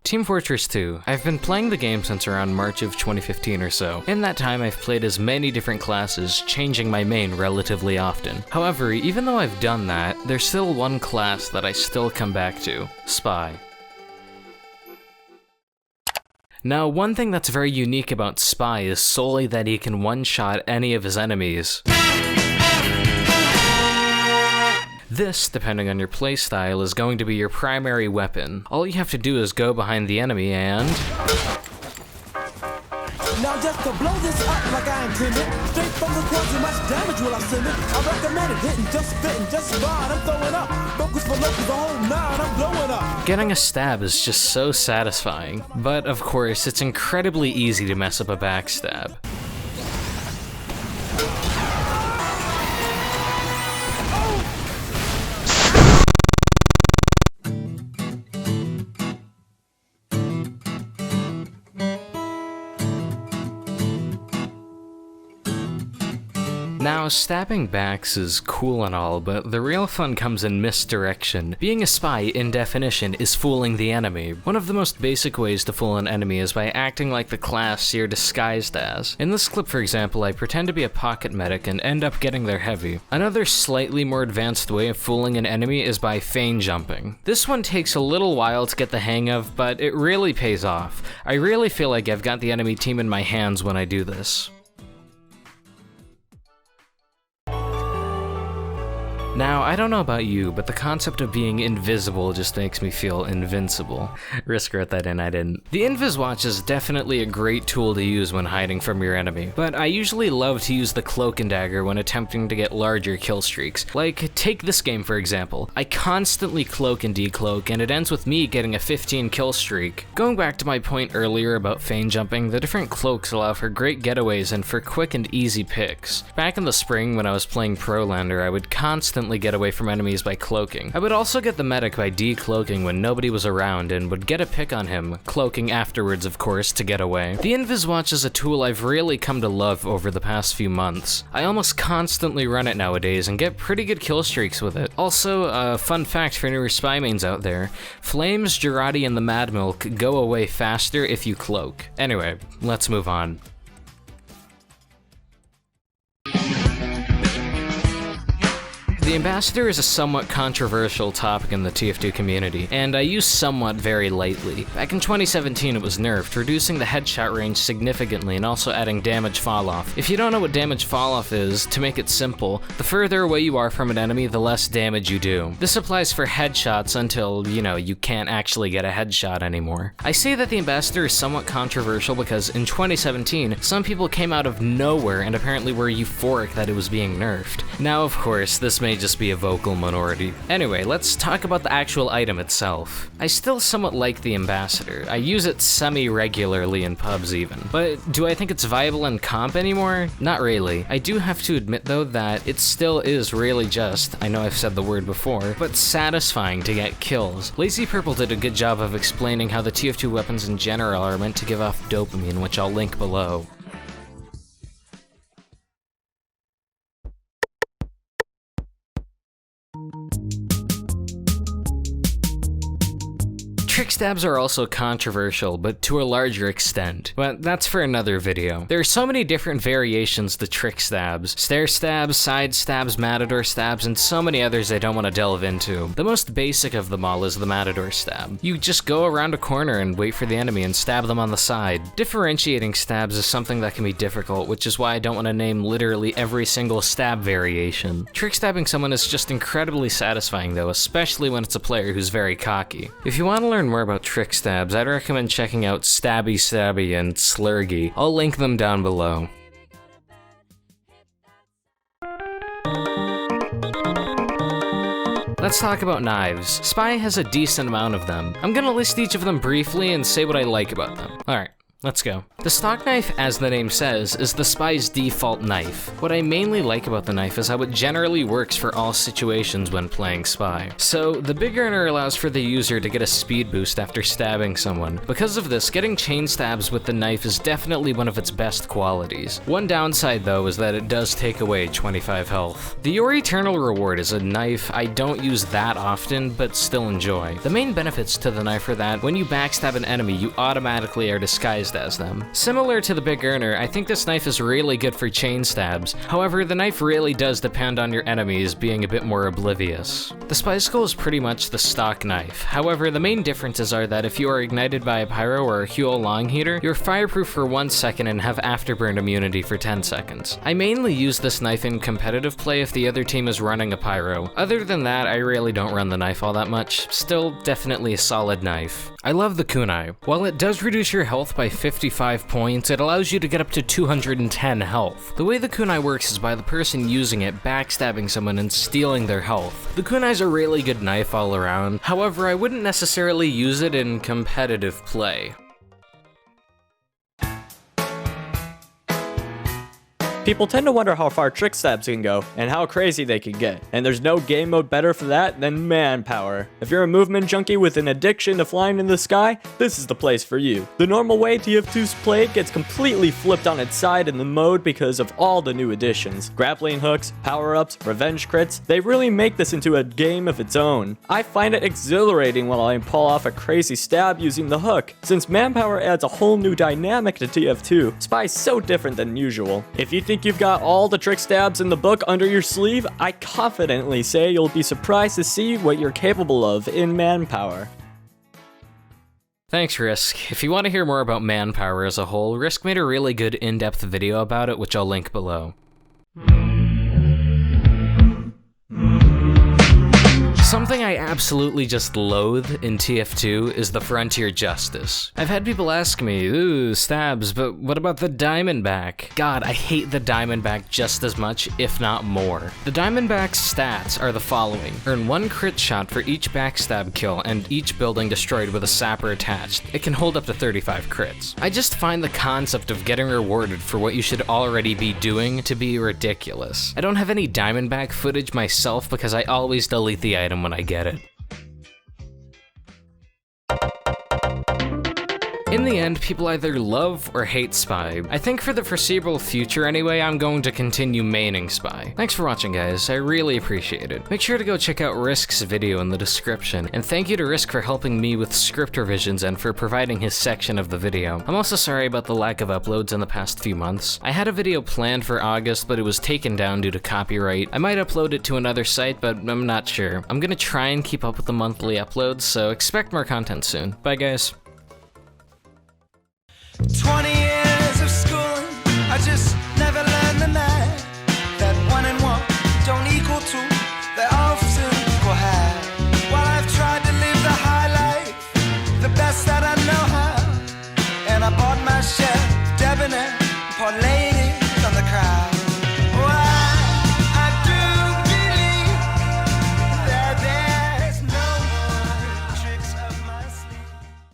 Team Fortress 2. I've been playing the game since around March of 2015 or so. In that time, I've played as many different classes, changing my main relatively often. However, even though I've done that, there's still one class that I still come back to: Spy. Now, one thing that's very unique about Spy is solely that he can one-shot any of his enemies. This, depending on your playstyle, is going to be your primary weapon. All you have to do is go behind the enemy and... Now just to blow this up like I intended, straight from the quads, and much damage will I send it? I recommend it, hitting, just spitting, just fine, I'm throwing up. Focus for locals, the whole nine, I'm blowing up. Getting a stab is just so satisfying. But of course, it's incredibly easy to mess up a backstab. Now, stabbing backs is cool and all, but the real fun comes in misdirection. Being a spy, in definition, is fooling the enemy. One of the most basic ways to fool an enemy is by acting like the class you're disguised as. In this clip, for example, I pretend to be a pocket medic and end up getting their heavy. Another slightly more advanced way of fooling an enemy is by feign jumping. This one takes a little while to get the hang of, but it really pays off. I really feel like I've got the enemy team in my hands when I do this. Now, I don't know about you, but the concept of being invisible just makes me feel invincible. Risk wrote that in, I didn't. The Invis Watch is definitely a great tool to use when hiding from your enemy, but I usually love to use the Cloak and Dagger when attempting to get larger kill streaks. Like, take this game for example. I constantly cloak and decloak, and it ends with me getting a 15 kill streak. Going back to my point earlier about feign jumping, the different cloaks allow for great getaways and for quick and easy picks. Back in the spring when I was playing Prolander, I would constantly get away from enemies by cloaking. I would also get the medic by decloaking when nobody was around and would get a pick on him, cloaking afterwards of course to get away. The Invis Watch is a tool I've really come to love over the past few months. I almost constantly run it nowadays and get pretty good kill streaks with it. Also, a fun fact for newer spy mains out there: Flames, Girardi, and the Mad Milk go away faster if you cloak. Anyway, let's move on. The Ambassador is a somewhat controversial topic in the TF2 community, and I use somewhat very lightly. Back in 2017 it was nerfed, reducing the headshot range significantly and also adding damage falloff. If you don't know what damage falloff is, to make it simple, the further away you are from an enemy, the less damage you do. This applies for headshots until, you can't actually get a headshot anymore. I say that the Ambassador is somewhat controversial because in 2017, some people came out of nowhere and apparently were euphoric that it was being nerfed. Now of course, this may just be a vocal minority. Anyway, let's talk about the actual item itself. I still somewhat like the Ambassador. I use it semi-regularly in pubs even. But do I think it's viable in comp anymore? Not really. I do have to admit though that it still is really just, I know I've said the word before, but satisfying to get kills. Lazy Purple did a good job of explaining how the TF2 weapons in general are meant to give off dopamine, which I'll link below. Trick stabs are also controversial, but to a larger extent. But that's for another video. There are so many different variations to trick stabs. Stair stabs, side stabs, matador stabs, and so many others I don't want to delve into. The most basic of them all is the matador stab. You just go around a corner and wait for the enemy and stab them on the side. Differentiating stabs is something that can be difficult, which is why I don't want to name literally every single stab variation. Trick stabbing someone is just incredibly satisfying though, especially when it's a player who's very cocky. If you want to learn more about trick stabs, I'd recommend checking out Stabby Stabby and Slurgy. I'll link them down below. Let's talk about knives. Spy has a decent amount of them. I'm gonna list each of them briefly and say what I like about them. Alright. Let's go. The stock knife, as the name says, is the spy's default knife. What I mainly like about the knife is how it generally works for all situations when playing spy. So, the big earner allows for the user to get a speed boost after stabbing someone. Because of this, getting chain stabs with the knife is definitely one of its best qualities. One downside though is that it does take away 25 health. The Your Eternal Reward is a knife I don't use that often, but still enjoy. The main benefits to the knife are that when you backstab an enemy, you automatically are disguised as them. Similar to the big earner, I think this knife is really good for chain stabs. However, the knife really does depend on your enemies being a bit more oblivious. The spy skull is pretty much the stock knife. However, the main differences are that if you are ignited by a pyro or a Huel long heater, you're fireproof for 1 second and have afterburn immunity for 10 seconds. I mainly use this knife in competitive play if the other team is running a pyro. Other than that, I really don't run the knife all that much. Still, definitely a solid knife. I love the kunai. While it does reduce your health by 55 points, it allows you to get up to 210 health. The way the kunai works is by the person using it backstabbing someone and stealing their health. The kunai's a really good knife all around, however I wouldn't necessarily use it in competitive play. People tend to wonder how far trick stabs can go, and how crazy they can get, and there's no game mode better for that than Manpower. If you're a movement junkie with an addiction to flying in the sky, this is the place for you. The normal way TF2's played gets completely flipped on its side in the mode because of all the new additions. Grappling hooks, power-ups, revenge crits, they really make this into a game of its own. I find it exhilarating while I pull off a crazy stab using the hook. Since Manpower adds a whole new dynamic to TF2, Spy's so different than usual. If you think you've got all the trick stabs in the book under your sleeve, I confidently say you'll be surprised to see what you're capable of in Manpower. Thanks, Risk. If you want to hear more about Manpower as a whole, Risk made a really good in-depth video about it, which I'll link below. Something I absolutely just loathe in TF2 is the Frontier Justice. I've had people ask me, ooh, stabs, but what about the Diamondback? God, I hate the Diamondback just as much, if not more. The Diamondback's stats are the following. Earn 1 crit shot for each backstab kill and each building destroyed with a sapper attached. It can hold up to 35 crits. I just find the concept of getting rewarded for what you should already be doing to be ridiculous. I don't have any Diamondback footage myself because I always delete the item when I get it. In the end, people either love or hate Spy. I think for the foreseeable future anyway, I'm going to continue maining Spy. Thanks for watching, guys. I really appreciate it. Make sure to go check out Risk's video in the description, and thank you to Risk for helping me with script revisions and for providing his section of the video. I'm also sorry about the lack of uploads in the past few months. I had a video planned for August, but it was taken down due to copyright. I might upload it to another site, but I'm not sure. I'm gonna try and keep up with the monthly uploads, so expect more content soon. Bye, guys. 20